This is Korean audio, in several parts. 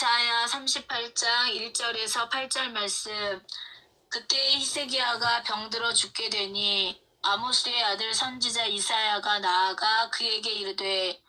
이사야 38장 1절에서 8절 말씀. 그때 히스기야가 병들어 죽게 되니 아모스의 아들 선지자 이사야가 나아가 그에게 이르되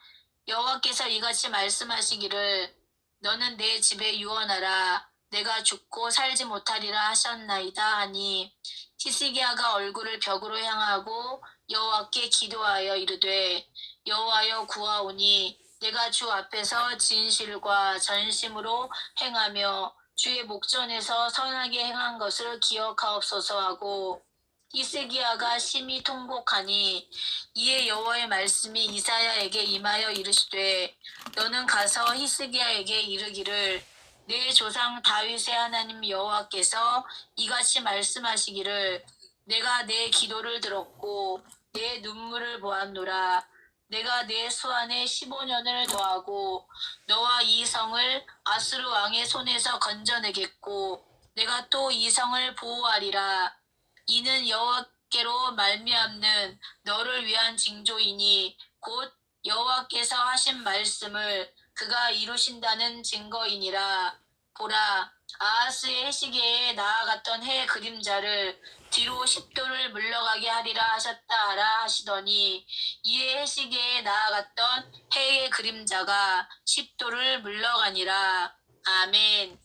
여호와께서 이같이 말씀하시기를 너는 내 집에 유언하라. 내가 죽고 살지 못하리라 하셨나이다 하니 히스기야가 얼굴을 벽으로 향하고 여호와께 기도하여 이르되 여호와여 구하오니 내가 주 앞에서 진실과 전심으로 행하며 주의 목전에서 선하게 행한 것을 기억하옵소서 하고 히스기야가 심히 통곡하니 이에 여호와의 말씀이 이사야에게 임하여 이르시되 너는 가서 히스기야에게 이르기를 내 조상 다윗의 하나님 여호와께서 이같이 말씀하시기를 내가 내 기도를 들었고 내 눈물을 보았노라. 내가 내 수완에 15년을 더하고 너와 이 성을 아수르 왕의 손에서 건져내겠고 내가 또 이 성을 보호하리라. 이는 여호와께로 말미암는 너를 위한 징조이니 곧 여호와께서 하신 말씀을 그가 이루신다는 증거이니라. 보라, 아하스의 해시계에 나아갔던 해의 그림자를 뒤로 10도를 물러가게 하리라 하셨다 하라 하시더니 이에 해시계에 나아갔던 해의 그림자가 10도를 물러가니라. 아멘.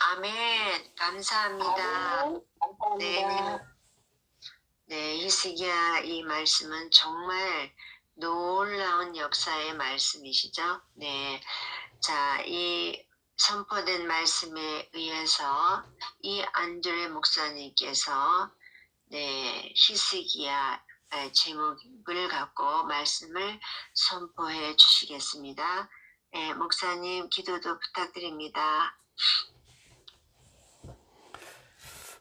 아멘. 감사합니다. 아멘. 감사합니다. 네, 히스기야 이 말씀은 정말 놀라운 역사의 말씀이시죠. 네, 자, 이 선포된 말씀에 의해서 이 안드레 목사님께서 네, 히스기야 제목을 갖고 말씀을 선포해 주시겠습니다. 네, 목사님 기도도 부탁드립니다.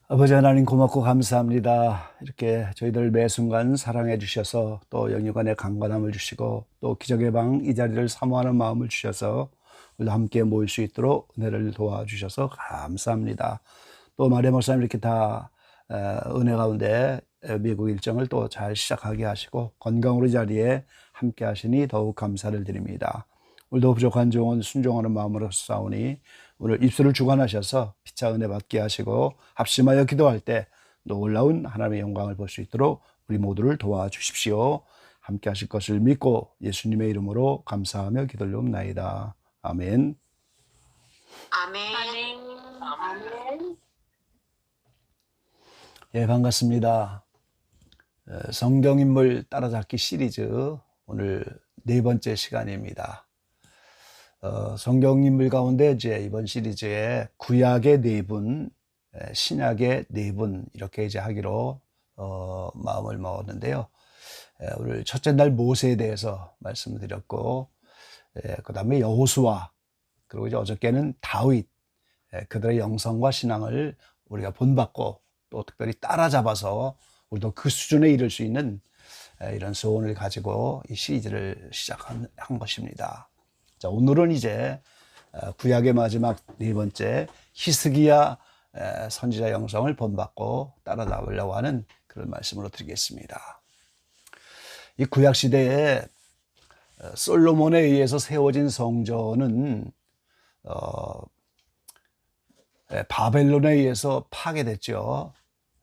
아버지 하나님 고맙고 감사합니다. 이렇게 저희들 매 순간 사랑해 주셔서 또 영육간의 강건함을 주시고 또 기적의 방 이 자리를 사모하는 마음을 주셔서 우리도 함께 모일 수 있도록 은혜를 도와주셔서 감사합니다. 또 마리아 목사님 이렇게 다 은혜 가운데 미국 일정을 또 잘 시작하게 하시고 건강으로 이 자리에 함께 하시니 더욱 감사를 드립니다. 오늘도 부족한 종은 순종하는 마음으로 싸우니 오늘 입술을 주관하셔서 피차 은혜 받게 하시고 합심하여 기도할 때 놀라운 하나님의 영광을 볼 수 있도록 우리 모두를 도와주십시오. 함께 하실 것을 믿고 예수님의 이름으로 감사하며 기도올리옵나이다. 아멘. 아멘. 아멘. 예, 반갑습니다. 성경인물 따라잡기 시리즈 오늘 네 번째 시간입니다. 성경인물 가운데 이제 이번 시리즈에 구약의 네 분, 신약의 네 분 이렇게 이제 하기로 마음을 먹었는데요. 오늘 첫째 날 모세에 대해서 말씀을 드렸고, 그 다음에 여호수아, 그리고 이제 어저께는 다윗, 그들의 영성과 신앙을 우리가 본받고 또 특별히 따라잡아서 우리도 그 수준에 이를 수 있는 이런 소원을 가지고 이 시리즈를 시작한 것입니다. 자, 오늘은 이제 구약의 마지막 네 번째 히스기야 선지자 영성을 본받고 따라잡으려고 하는 그런 말씀으로 드리겠습니다. 이 구약 시대에 솔로몬에 의해서 세워진 성전은 바벨론에 의해서 파괴됐죠.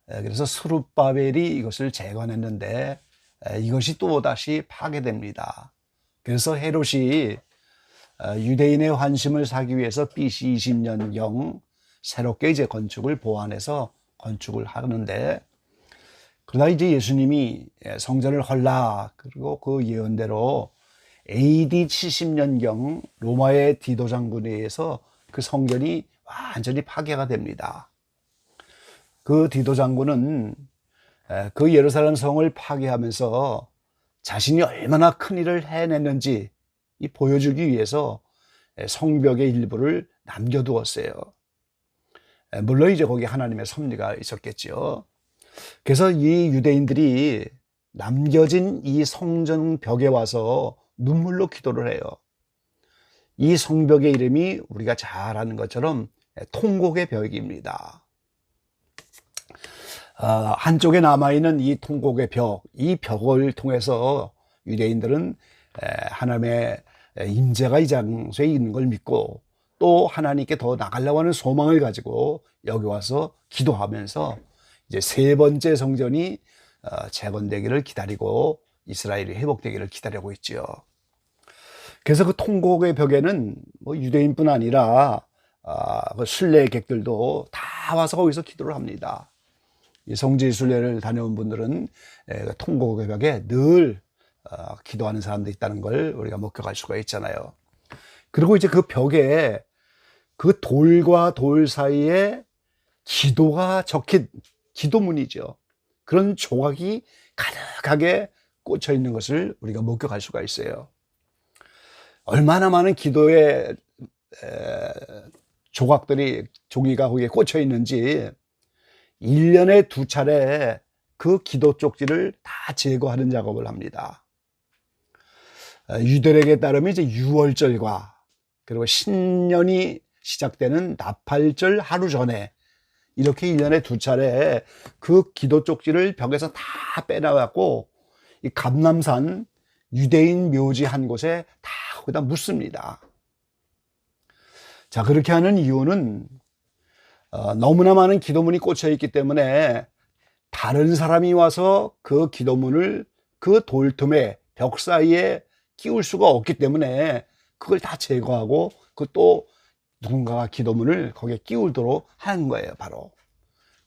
그래서 스룹바벨이 이것을 재건했는데 이것이 또 다시 파괴됩니다. 그래서 헤롯이 유대인의 환심을 사기 위해서 BC 20년경 새롭게 이제 건축을 보완해서 건축을 하는데, 그러다 이제 예수님이 성전을 헐라, 그리고 그 예언대로 AD 70년경 로마의 디도 장군에 의해서 그 성전이 완전히 파괴가 됩니다. 그 디도 장군은 그 예루살렘 성을 파괴하면서 자신이 얼마나 큰 일을 해냈는지 보여주기 위해서 성벽의 일부를 남겨두었어요. 물론 이제 거기 하나님의 섭리가 있었겠죠. 그래서 이 유대인들이 남겨진 이 성전 벽에 와서 눈물로 기도를 해요. 이 성벽의 이름이 우리가 잘 아는 것처럼 통곡의 벽입니다. 한쪽에 남아있는 이 통곡의 벽, 이 벽을 통해서 유대인들은 하나님의 임재가 이 장소에 있는 걸 믿고 또 하나님께 더 나가려고 하는 소망을 가지고 여기 와서 기도하면서 이제 세 번째 성전이 재건되기를 기다리고 이스라엘이 회복되기를 기다리고 있지요. 그래서 그 통곡의 벽에는 뭐 유대인뿐 아니라 그 순례객들도 다 와서 거기서 기도를 합니다. 이 성지 순례를 다녀온 분들은 통곡의 벽에 늘 기도하는 사람도 있다는 걸 우리가 목격할 수가 있잖아요. 그리고 이제 그 벽에 그 돌과 돌 사이에 기도가 적힌 기도문이죠. 그런 조각이 가득하게 꽂혀 있는 것을 우리가 목격할 수가 있어요. 얼마나 많은 기도의 조각들이 종이가 거기에 꽂혀 있는지 1년에 2차례 그 기도 쪽지를 다 제거하는 작업을 합니다. 유대력에 따르면 이제 유월절과 그리고 신년이 시작되는 나팔절 하루 전에 이렇게 1년에 2차례 그 기도 쪽지를 벽에서 다 빼놔갖고 이 감람산 유대인 묘지 한 곳에 다 거기다 묻습니다. 자, 그렇게 하는 이유는 너무나 많은 기도문이 꽂혀 있기 때문에 다른 사람이 와서 그 기도문을 그 돌틈에 벽 사이에 끼울 수가 없기 때문에 그걸 다 제거하고 그 또 누군가가 기도문을 거기에 끼우도록 하는 거예요, 바로.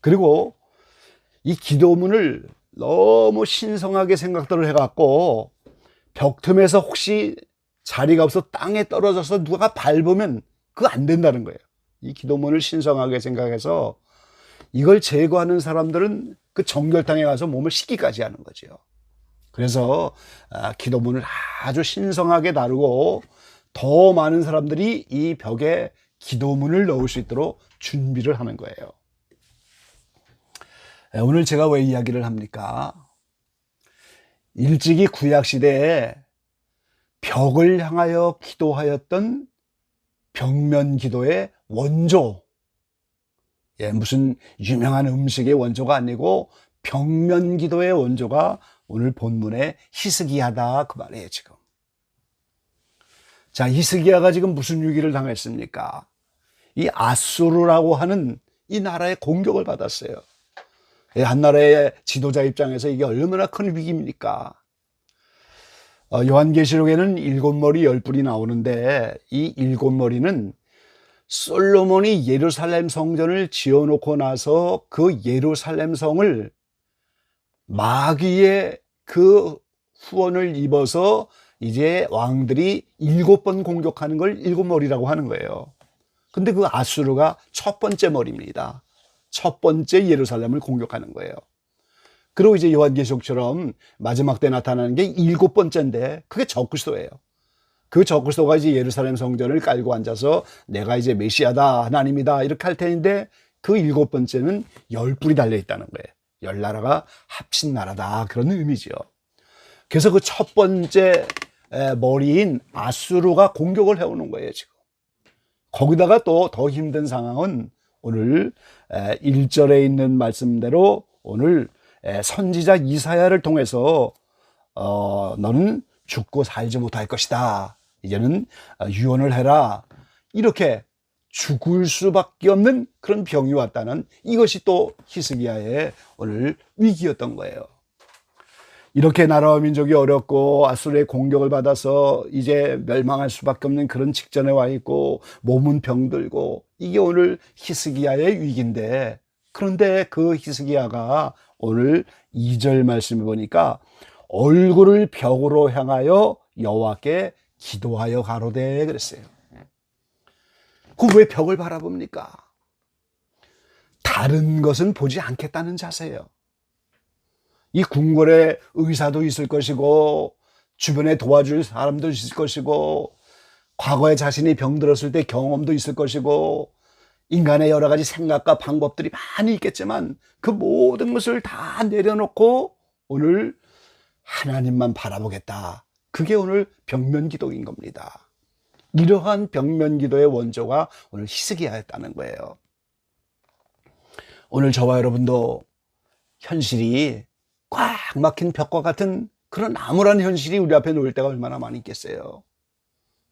그리고 이 기도문을 너무 신성하게 생각들을 해갖고 벽 틈에서 혹시 자리가 없어 땅에 떨어져서 누가 밟으면 그거 안 된다는 거예요. 이 기도문을 신성하게 생각해서 이걸 제거하는 사람들은 그 정결탕에 가서 몸을 씻기까지 하는 거죠. 그래서 기도문을 아주 신성하게 다루고 더 많은 사람들이 이 벽에 기도문을 넣을 수 있도록 준비를 하는 거예요. 오늘 제가 왜 이야기를 합니까? 일찍이 구약시대에 벽을 향하여 기도하였던 벽면 기도의 원조, 무슨 유명한 음식의 원조가 아니고 벽면 기도의 원조가 오늘 본문의 히스기야다 그 말이에요. 지금 자, 히스기야가 지금 무슨 위기를 당했습니까? 이 아수르라고 하는 이 나라의 공격을 받았어요. 한 나라의 지도자 입장에서 이게 얼마나 큰 위기입니까? 요한계시록에는 7머리 10뿔이 나오는데 이 7머리는 솔로몬이 예루살렘 성전을 지어놓고 나서 그 예루살렘 성을 마귀의 그 후원을 입어서 이제 왕들이 7번 공격하는 걸 7머리라고 하는 거예요. 근데 그 아수르가 첫 번째 머리입니다. 첫 번째 예루살렘을 공격하는 거예요. 그리고 이제 요한계시록처럼 마지막 때 나타나는 게 7번째인데 그게 적그리스도예요. 그 적그리스도가 이제 예루살렘 성전을 깔고 앉아서 내가 이제 메시아다, 하나님이다 이렇게 할 텐데 그 7번째는 10뿔이 달려있다는 거예요. 10나라가 합친 나라다 그런 의미죠. 그래서 그 첫 번째 머리인 아수르가 공격을 해오는 거예요. 지금 거기다가 또 더 힘든 상황은 오늘 1절에 있는 말씀대로 오늘 선지자 이사야를 통해서 너는 죽고 살지 못할 것이다. 이제는 유언을 해라. 이렇게 죽을 수밖에 없는 그런 병이 왔다는 이것이 또 히스기야의 오늘 위기였던 거예요. 이렇게 나라와 민족이 어렵고 아수르의 공격을 받아서 이제 멸망할 수밖에 없는 그런 직전에 와 있고 몸은 병들고 이게 오늘 히스기야의 위기인데 그런데 그 히스기야가 오늘 2절 말씀을 보니까 얼굴을 벽으로 향하여 여호와께 기도하여 가로되 그랬어요. 그 왜 벽을 바라봅니까? 다른 것은 보지 않겠다는 자세예요. 이 궁궐에 의사도 있을 것이고 주변에 도와줄 사람도 있을 것이고 과거에 자신이 병들었을 때 경험도 있을 것이고 인간의 여러 가지 생각과 방법들이 많이 있겠지만 그 모든 것을 다 내려놓고 오늘 하나님만 바라보겠다. 그게 오늘 벽면기도인 겁니다. 이러한 벽면기도의 원조가 오늘 히스기야였다는 거예요. 오늘 저와 여러분도 현실이 꽉 막힌 벽과 같은 그런 암울한 현실이 우리 앞에 놓일 때가 얼마나 많이 있겠어요.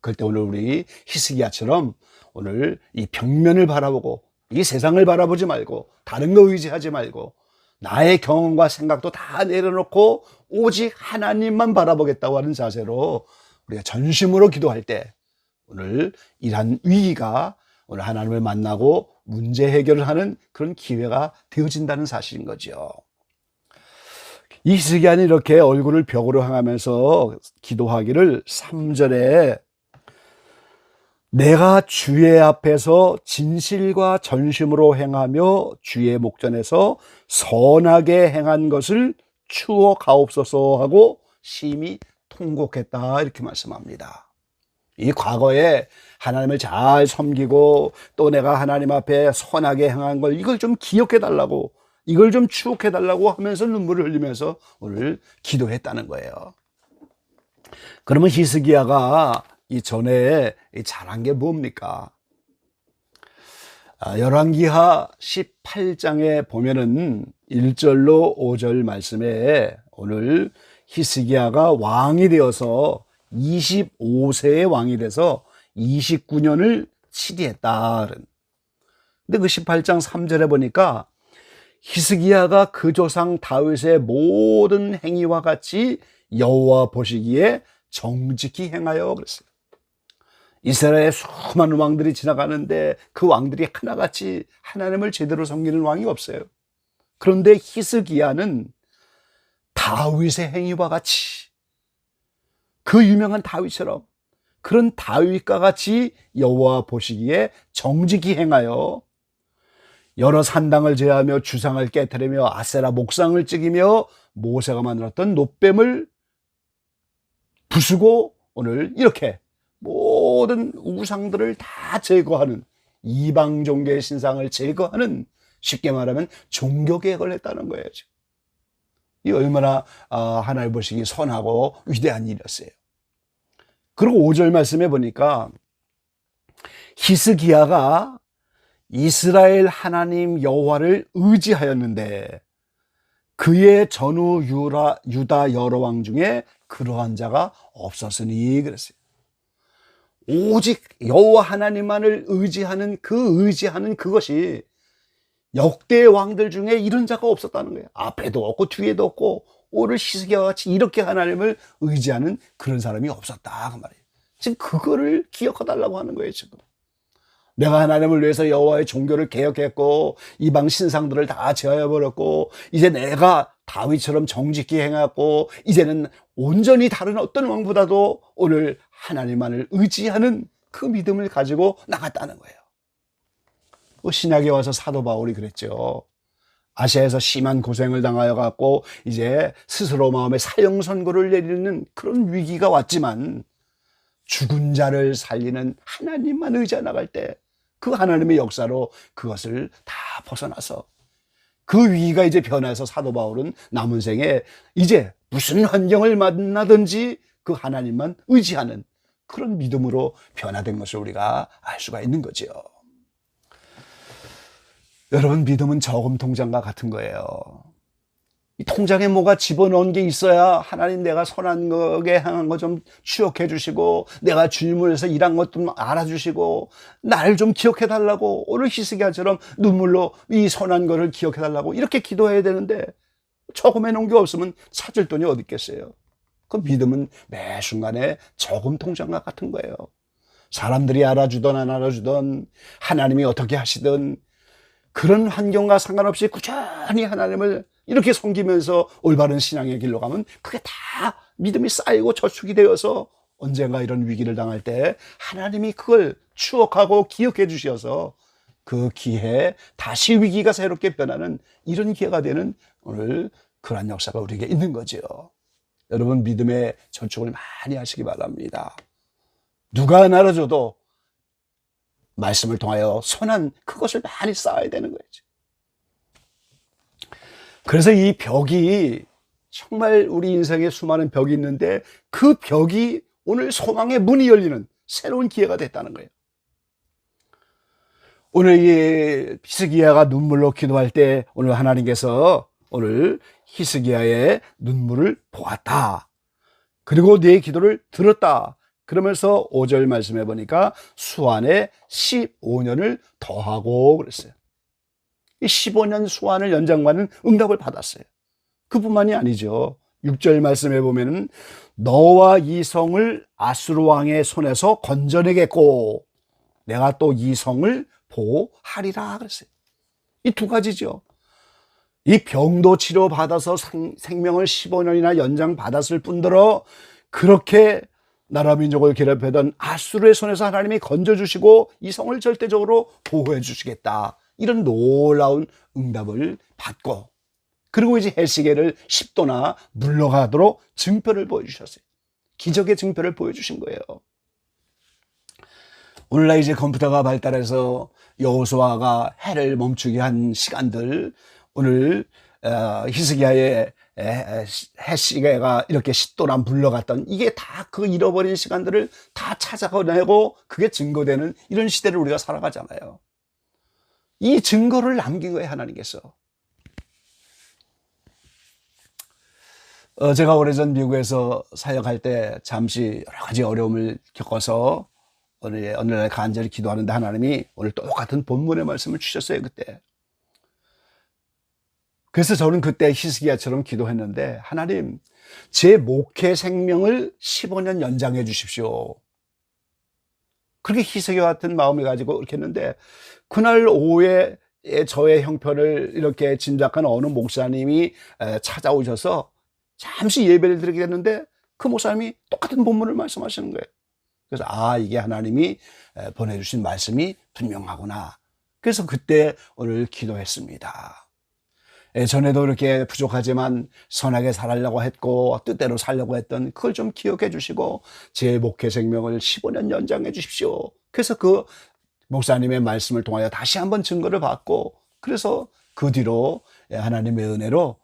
그럴 때 오늘 우리 히스기야처럼 오늘 이 벽면을 바라보고 이 세상을 바라보지 말고 다른 거 의지하지 말고 나의 경험과 생각도 다 내려놓고 오직 하나님만 바라보겠다고 하는 자세로 우리가 전심으로 기도할 때 오늘 이러한 위기가 오늘 하나님을 만나고 문제 해결을 하는 그런 기회가 되어진다는 사실인 거죠. 이 히스기야는 이렇게 얼굴을 벽으로 향하면서 기도하기를 3절에 내가 주의 앞에서 진실과 전심으로 행하며 주의 목전에서 선하게 행한 것을 추억하옵소서 하고 심히 통곡했다 이렇게 말씀합니다. 이 과거에 하나님을 잘 섬기고 또 내가 하나님 앞에 선하게 행한 걸 이걸 좀 기억해 달라고 이걸 좀 추억해 달라고 하면서 눈물을 흘리면서 오늘 기도했다는 거예요. 그러면 히스기야가 이 전에 잘한 게 뭡니까? 열왕기하 18장에 보면은 1절로 5절 말씀에 오늘 히스기야가 왕이 되어서 25세의 왕이 돼서 29년을 치리했다. 근데 그 18장 3절에 보니까 히스기야가 그 조상 다윗의 모든 행위와 같이 여호와 보시기에 정직히 행하여 그랬어요. 이스라엘의 수많은 왕들이 지나가는데 그 왕들이 하나같이 하나님을 제대로 섬기는 왕이 없어요. 그런데 히스기야는 다윗의 행위와 같이 그 유명한 다윗처럼 그런 다윗과 같이 여호와 보시기에 정직히 행하여 여러 산당을 제하며 주상을 깨뜨리며 아세라 목상을 찍이며 모세가 만들었던 놋뱀을 부수고 오늘 이렇게 모든 우상들을 다 제거하는 이방 종교의 신상을 제거하는 쉽게 말하면 종교개혁을 했다는 거예요. 이 얼마나 하나님 보시기 선하고 위대한 일이었어요. 그리고 5절 말씀에 보니까 히스기야가 이스라엘 하나님 여호와를 의지하였는데 그의 전후 유다 여러 왕 중에 그러한 자가 없었으니 그랬어요. 오직 여호와 하나님만을 의지하는 그것이 역대 왕들 중에 이런 자가 없었다는 거예요. 앞에도 없고 뒤에도 없고 오늘 히스기야와 같이 이렇게 하나님을 의지하는 그런 사람이 없었다 그 말이에요. 지금 그거를 기억해달라고 하는 거예요. 지금 내가 하나님을 위해서 여호와의 종교를 개혁했고 이방 신상들을 다 제하여버렸고 이제 내가 다윗처럼 정직히 행하고 이제는 온전히 다른 어떤 왕보다도 오늘 하나님만을 의지하는 그 믿음을 가지고 나갔다는 거예요. 신약에 와서 사도 바울이 그랬죠. 아시아에서 심한 고생을 당하여 갖고 이제 스스로 마음에 사형 선고를 내리는 그런 위기가 왔지만 죽은 자를 살리는 하나님만 의지해 나갈 때 그 하나님의 역사로 그것을 다 벗어나서 그 위기가 이제 변해서 사도 바울은 남은 생에 이제 무슨 환경을 만나든지 그 하나님만 의지하는 그런 믿음으로 변화된 것을 우리가 알 수가 있는 거죠. 여러분, 믿음은 저금 통장과 같은 거예요. 이 통장에 뭐가 집어넣은 게 있어야 하나님 내가 선한 거에 향한 거 좀 추억해 주시고 내가 주님을 위해서 일한 것 좀 알아주시고 나를 좀 기억해 달라고 오늘 히스기야처럼 눈물로 이 선한 거를 기억해 달라고 이렇게 기도해야 되는데 저금해 놓은 게 없으면 찾을 돈이 어디 있겠어요. 그 믿음은 매 순간에 저금 통장과 같은 거예요. 사람들이 알아주든 안 알아주든 하나님이 어떻게 하시든 그런 환경과 상관없이 꾸준히 하나님을 이렇게 섬기면서 올바른 신앙의 길로 가면 그게 다 믿음이 쌓이고 저축이 되어서 언젠가 이런 위기를 당할 때 하나님이 그걸 추억하고 기억해 주셔서 그 기회에 다시 위기가 새롭게 변하는 이런 기회가 되는 오늘 그러한 역사가 우리에게 있는 거죠. 여러분, 믿음의 저축을 많이 하시기 바랍니다. 누가 안 알아줘도 말씀을 통하여 선한 그것을 많이 쌓아야 되는 거죠. 그래서 이 벽이 정말 우리 인생에 수많은 벽이 있는데 그 벽이 오늘 소망의 문이 열리는 새로운 기회가 됐다는 거예요. 오늘 이 히스기야가 눈물로 기도할 때 오늘 하나님께서 오늘 히스기야의 눈물을 보았다. 그리고 네 기도를 들었다. 그러면서 5절 말씀해 보니까 수완에 15년을 더하고 그랬어요. 이 15년 수완을 연장받는 응답을 받았어요. 그뿐만이 아니죠. 6절 말씀해 보면은 너와 이 성을 아수르 왕의 손에서 건져내겠고 내가 또 이 성을 보호하리라 그랬어요. 이 두 가지죠. 이 병도 치료 받아서 생명을 15년이나 연장 받았을 뿐더러 그렇게 나라 민족을 괴롭히던 아수르의 손에서 하나님이 건져주시고 이 성을 절대적으로 보호해 주시겠다. 이런 놀라운 응답을 받고 그리고 이제 헤시게를 10도나 물러가도록 증표를 보여주셨어요. 기적의 증표를 보여주신 거예요. 오늘날 이제 컴퓨터가 발달해서 여호수아가 해를 멈추게 한 시간들, 오늘 히스기야의 해시계가 이렇게 10도나 물러갔던 이게 다 그 잃어버린 시간들을 다 찾아내고 그게 증거되는 이런 시대를 우리가 살아가잖아요. 이 증거를 남긴 거예요, 하나님께서. 제가 오래전 미국에서 사역할 때 잠시 여러 가지 어려움을 겪어서 어느 날 간절히 기도하는데 하나님이 오늘 똑같은 본문의 말씀을 주셨어요, 그때. 그래서 저는 그때 히스기야처럼 기도했는데 하나님, 제 목회 생명을 15년 연장해 주십시오. 그렇게 히스기야 같은 마음을 가지고 이렇게 했는데 그날 오후에 저의 형편을 이렇게 짐작한 어느 목사님이 찾아오셔서 잠시 예배를 드리게 됐는데 그 목사님이 똑같은 본문을 말씀하시는 거예요. 그래서 이게 하나님이 보내주신 말씀이 분명하구나. 그래서 그때 오늘 기도했습니다. 전에도 이렇게 부족하지만 선하게 살려고 했고 뜻대로 살려고 했던 그걸 좀 기억해 주시고 제 목회 생명을 15년 연장해 주십시오. 그래서 그 목사님의 말씀을 통하여 다시 한번 증거를 받고 그래서 그 뒤로 하나님의 은혜로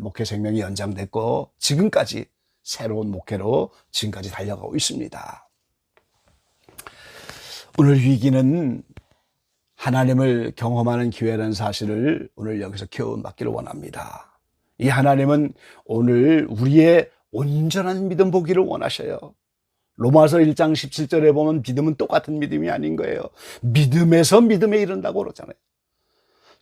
목회 생명이 연장됐고 지금까지 새로운 목회로 지금까지 달려가고 있습니다. 오늘 위기는 하나님을 경험하는 기회라는 사실을 오늘 여기서 교훈받기를 원합니다. 이 하나님은 오늘 우리의 온전한 믿음 보기를 원하셔요. 로마서 1장 17절에 보면 믿음은 똑같은 믿음이 아닌 거예요. 믿음에서 믿음에 이른다고 그러잖아요.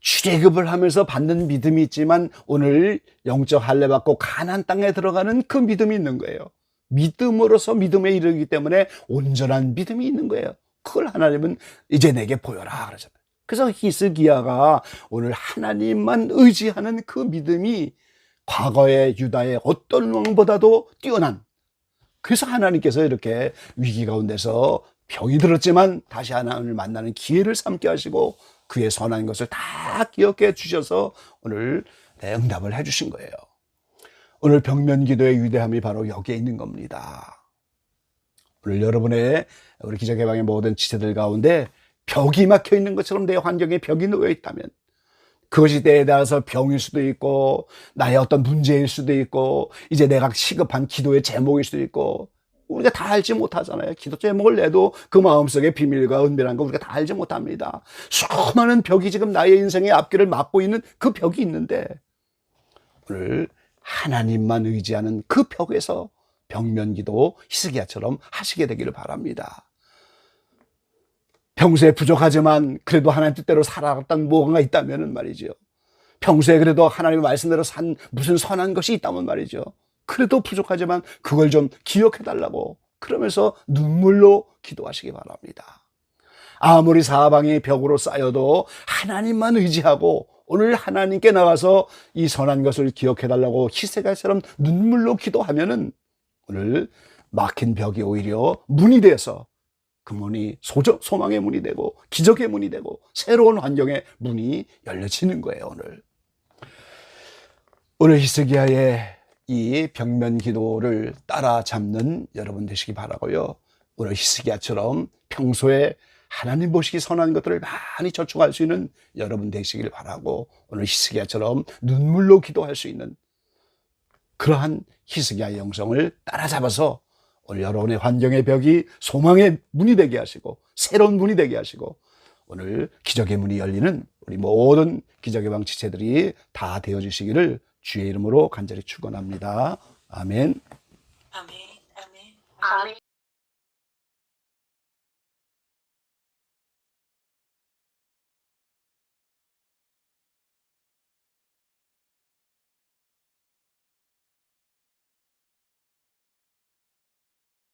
출애굽을 하면서 받는 믿음이 있지만 오늘 영적 할례 받고 가나안 땅에 들어가는 그 믿음이 있는 거예요. 믿음으로서 믿음에 이르기 때문에 온전한 믿음이 있는 거예요. 그걸 하나님은 이제 내게 보여라 그러잖아요. 그래서 히스기야가 오늘 하나님만 의지하는 그 믿음이 과거의 유다의 어떤 왕보다도 뛰어난, 그래서 하나님께서 이렇게 위기 가운데서 병이 들었지만 다시 하나님을 만나는 기회를 삼게 하시고 그의 선한 것을 다 기억해 주셔서 오늘 응답을 해 주신 거예요. 오늘 병면기도의 위대함이 바로 여기에 있는 겁니다. 오늘 여러분의 우리 기적예방의 모든 지체들 가운데 벽이 막혀 있는 것처럼 내 환경에 벽이 놓여 있다면 그것이 때에 따라서 병일 수도 있고 나의 어떤 문제일 수도 있고 이제 내가 시급한 기도의 제목일 수도 있고 우리가 다 알지 못하잖아요. 기도 제목을 내도 그 마음속에 비밀과 은밀한 거 우리가 다 알지 못합니다. 수많은 벽이 지금 나의 인생의 앞길을 막고 있는 그 벽이 있는데 오늘 하나님만 의지하는 그 벽에서 병면기도 히스기야처럼 하시게 되기를 바랍니다. 평소에 부족하지만 그래도 하나님 뜻대로 살아갔던 무언가 있다면 말이죠. 평소에 그래도 하나님의 말씀대로 산 무슨 선한 것이 있다면 말이죠. 그래도 부족하지만 그걸 좀 기억해달라고 그러면서 눈물로 기도하시기 바랍니다. 아무리 사방이 벽으로 쌓여도 하나님만 의지하고 오늘 하나님께 나가서 이 선한 것을 기억해달라고 히스기야처럼 눈물로 기도하면은 오늘 막힌 벽이 오히려 문이 돼서 그 문이 소망의 문이 되고 기적의 문이 되고 새로운 환경의 문이 열려지는 거예요. 오늘 히스기야의 이 벽면 기도를 따라잡는 여러분 되시기 바라고요. 오늘 히스기야처럼 평소에 하나님 보시기 선한 것들을 많이 저축할 수 있는 여러분 되시길 바라고 오늘 히스기야처럼 눈물로 기도할 수 있는 그러한 히스기야의 영성을 따라잡아서 오늘 여러분의 환경의 벽이 소망의 문이 되게 하시고 새로운 문이 되게 하시고 오늘 기적의 문이 열리는 우리 모든 기적예방 지체들이 다 되어주시기를 주의 이름으로 간절히 축원합니다. 아멘. 아멘. 아멘. 아멘.